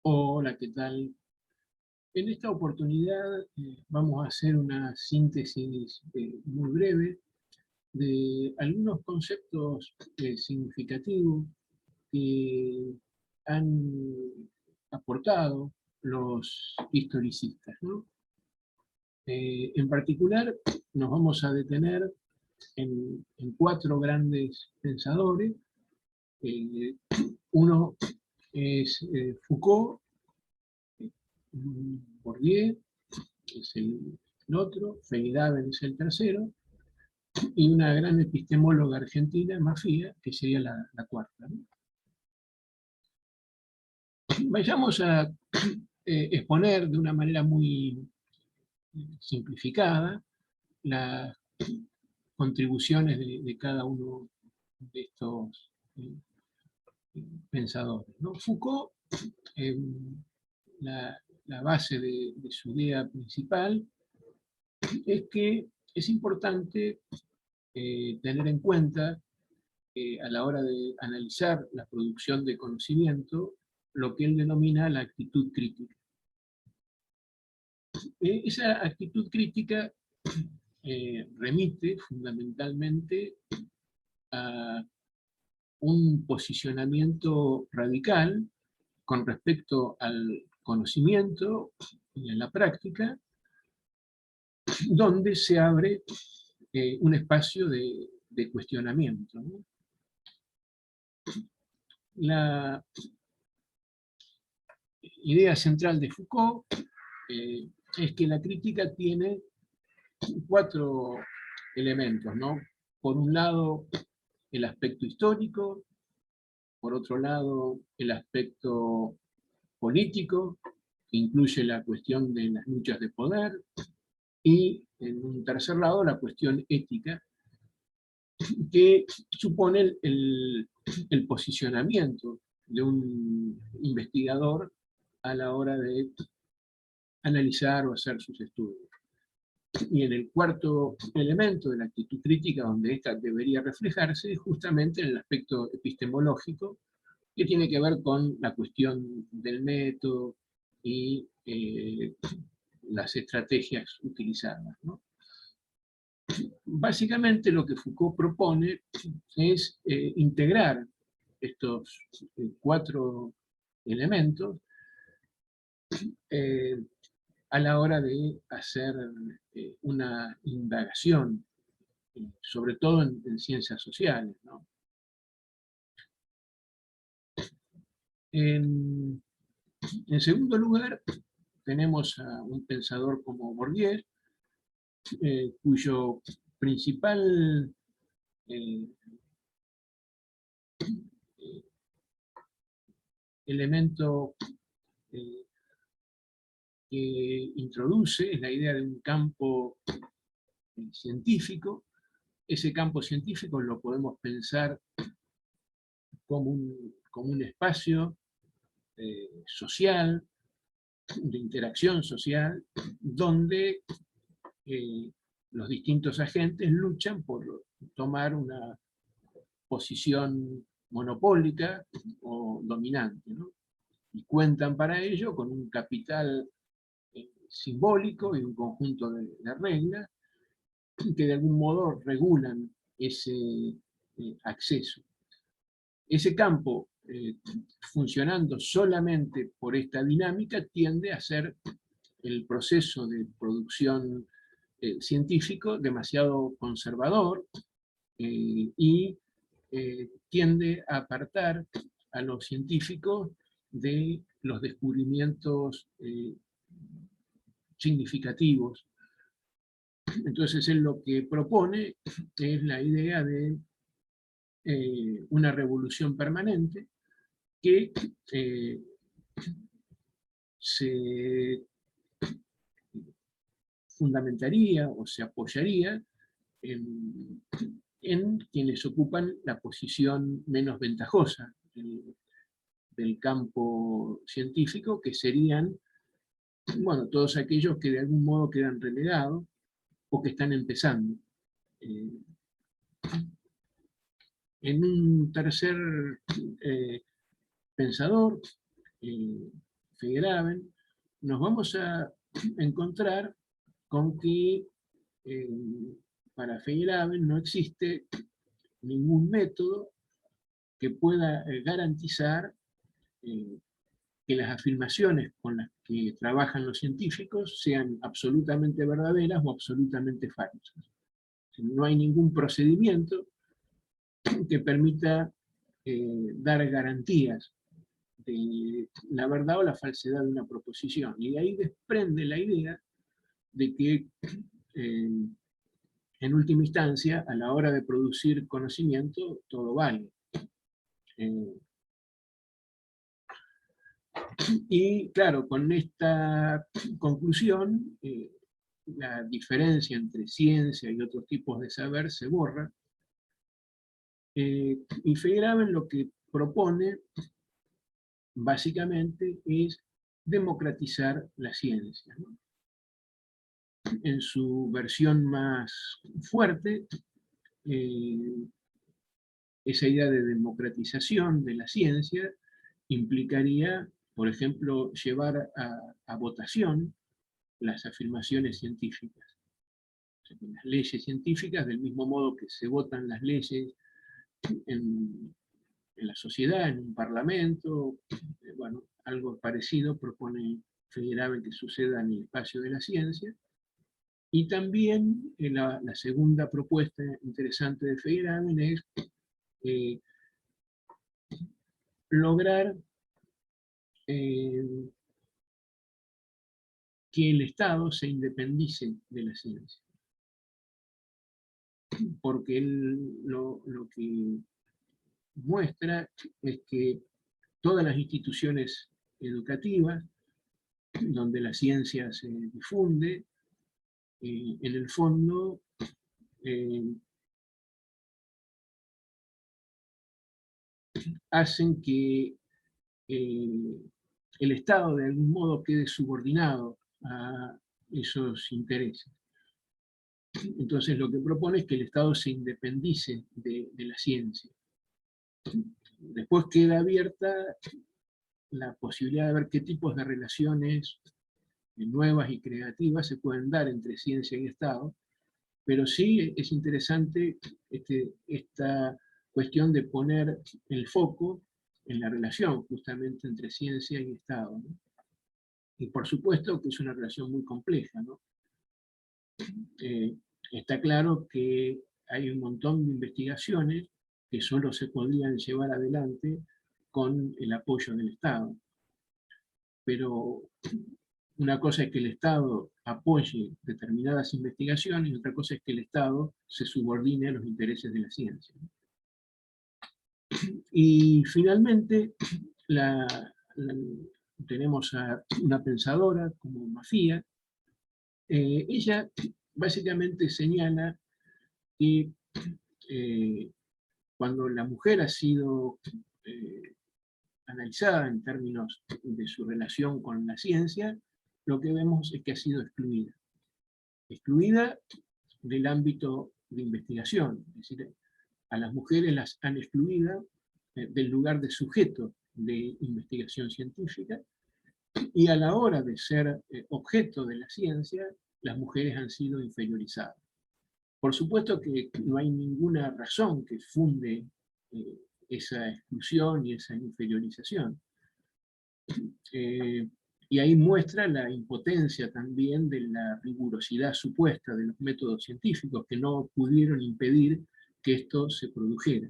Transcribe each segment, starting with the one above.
Hola, ¿qué tal? En esta oportunidad vamos a hacer una síntesis muy breve de algunos conceptos significativos que han aportado los historicistas, ¿no? En particular, nos vamos a detener en cuatro grandes pensadores. Eh, Uno es Foucault, Bourdieu, es el otro, Feyerabend es el tercero, y una gran epistemóloga argentina, Mafia, que sería la cuarta, ¿no? Vayamos a exponer de una manera muy simplificada las contribuciones de cada uno de estos pensadores, ¿no? Foucault, eh, la, la, base de su idea principal es que es importante tener en cuenta a la hora de analizar la producción de conocimiento lo que él denomina la actitud crítica. Esa actitud crítica remite fundamentalmente a un posicionamiento radical con respecto al conocimiento y a la práctica, donde se abre un espacio de cuestionamiento, ¿no? La idea central de Foucault es que la crítica tiene cuatro elementos, ¿no? Por un lado, el aspecto histórico; por otro lado, el aspecto político, que incluye la cuestión de las luchas de poder; y en un tercer lado, la cuestión ética, que supone el posicionamiento de un investigador a la hora de analizar o hacer sus estudios. Y en el cuarto elemento de la actitud crítica, donde esta debería reflejarse, es justamente en el aspecto epistemológico, que tiene que ver con la cuestión del método y las estrategias utilizadas, ¿no? Básicamente lo que Foucault propone es integrar estos cuatro elementos eh, a la hora de hacer una indagación, sobre todo en ciencias sociales, ¿no? En, en segundo lugar, tenemos a un pensador como Bourdieu, cuyo principal eh, elemento eh, que introduce es la idea de un campo científico. Ese campo científico lo podemos pensar como un espacio social, de interacción social, donde los distintos agentes luchan por tomar una posición monopólica o dominante, ¿no? Y cuentan para ello con un capital simbólico y un conjunto de reglas que de algún modo regulan ese acceso. Ese campo, funcionando solamente por esta dinámica, tiende a ser el proceso de producción científico demasiado conservador y tiende a apartar a los científicos de los descubrimientos significativos. Entonces él lo que propone es la idea de una revolución permanente que se fundamentaría o se apoyaría en quienes ocupan la posición menos ventajosa del campo científico, que serían, bueno, todos aquellos que de algún modo quedan relegados o que están empezando. En un tercer pensador, Feyerabend, nos vamos a encontrar con que para Feyerabend no existe ningún método que pueda garantizar que las afirmaciones con las que trabajan los científicos sean absolutamente verdaderas o absolutamente falsas. No hay ningún procedimiento que permita dar garantías de la verdad o la falsedad de una proposición. Y de ahí desprende la idea de que, en última instancia, a la hora de producir conocimiento, todo vale. Y claro, con esta conclusión, la diferencia entre ciencia y otros tipos de saber se borra. Y Feyerabend lo que propone, básicamente, es democratizar la ciencia, ¿no? En su versión más fuerte, esa idea de democratización de la ciencia implicaría, por ejemplo, llevar a votación las afirmaciones científicas. O sea, las leyes científicas, del mismo modo que se votan las leyes en la sociedad, en un parlamento, bueno, algo parecido propone Feyerabend que suceda en el espacio de la ciencia. Y también la segunda propuesta interesante de Feyerabend es lograr que el Estado se independice de la ciencia. Porque él lo que muestra es que todas las instituciones educativas donde la ciencia se difunde, en el fondo, hacen que el Estado de algún modo quede subordinado a esos intereses. Entonces lo que propone es que el Estado se independice de la ciencia. Después queda abierta la posibilidad de ver qué tipos de relaciones nuevas y creativas se pueden dar entre ciencia y Estado, pero sí es interesante esta cuestión de poner el foco en la relación justamente entre ciencia y Estado, ¿no? Y por supuesto que es una relación muy compleja, ¿no? Está claro que hay un montón de investigaciones que solo se podrían llevar adelante con el apoyo del Estado. Pero una cosa es que el Estado apoye determinadas investigaciones y otra cosa es que el Estado se subordine a los intereses de la ciencia. Y finalmente tenemos a una pensadora como Mafia. Ella básicamente señala que cuando la mujer ha sido analizada en términos de su relación con la ciencia, lo que vemos es que ha sido excluida. Excluida del ámbito de investigación, es decir, a las mujeres las han excluido del lugar de sujeto de investigación científica, y a la hora de ser objeto de la ciencia, las mujeres han sido inferiorizadas. Por supuesto que no hay ninguna razón que funde esa exclusión y esa inferiorización. Y ahí muestra la impotencia también de la rigurosidad supuesta de los métodos científicos que no pudieron impedir que esto se produjera.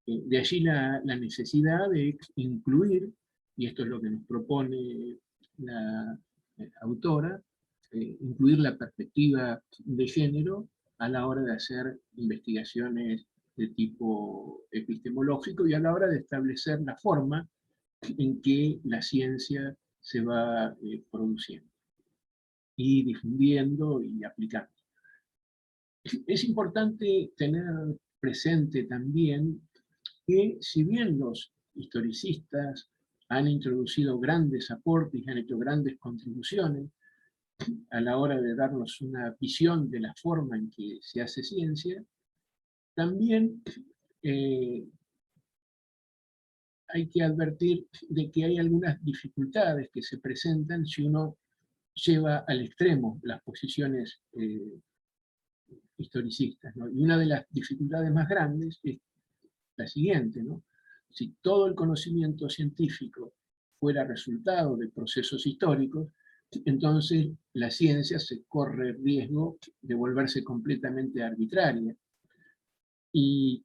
De allí la necesidad de incluir, y esto es lo que nos propone la autora, incluir la perspectiva de género a la hora de hacer investigaciones de tipo epistemológico y a la hora de establecer la forma en que la ciencia se va produciendo y difundiendo y aplicando. Es importante tener presente también que si bien los historicistas han introducido grandes aportes y han hecho grandes contribuciones a la hora de darnos una visión de la forma en que se hace ciencia, también hay que advertir de que hay algunas dificultades que se presentan si uno lleva al extremo las posiciones historicistas, ¿no? Y una de las dificultades más grandes es la siguiente, ¿no? Si todo el conocimiento científico fuera resultado de procesos históricos, entonces la ciencia se corre el riesgo de volverse completamente arbitraria. Y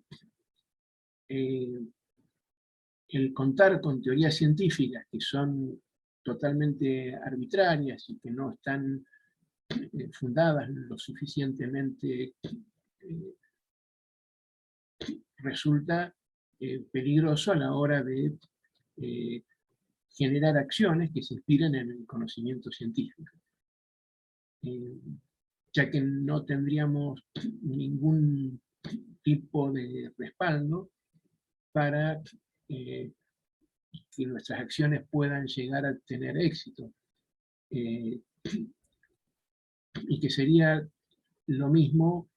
el contar con teorías científicas que son totalmente arbitrarias y que no están fundadas lo suficientemente, resulta peligroso a la hora de generar acciones que se inspiren en el conocimiento científico. Ya que no tendríamos ningún tipo de respaldo para que nuestras acciones puedan llegar a tener éxito. Y que sería lo mismo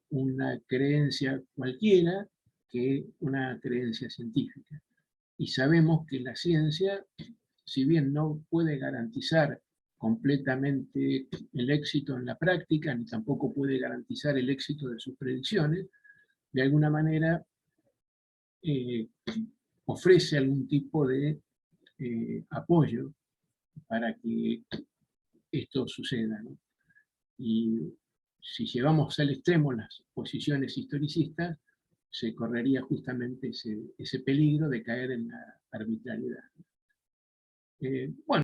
una creencia cualquiera que una creencia científica. Y sabemos que la ciencia, si bien no puede garantizar completamente el éxito en la práctica, ni tampoco puede garantizar el éxito de sus predicciones, de alguna manera ofrece algún tipo de apoyo para que esto suceda, ¿no? Y si llevamos al extremo las posiciones historicistas, se correría justamente ese peligro de caer en la arbitrariedad. Bueno.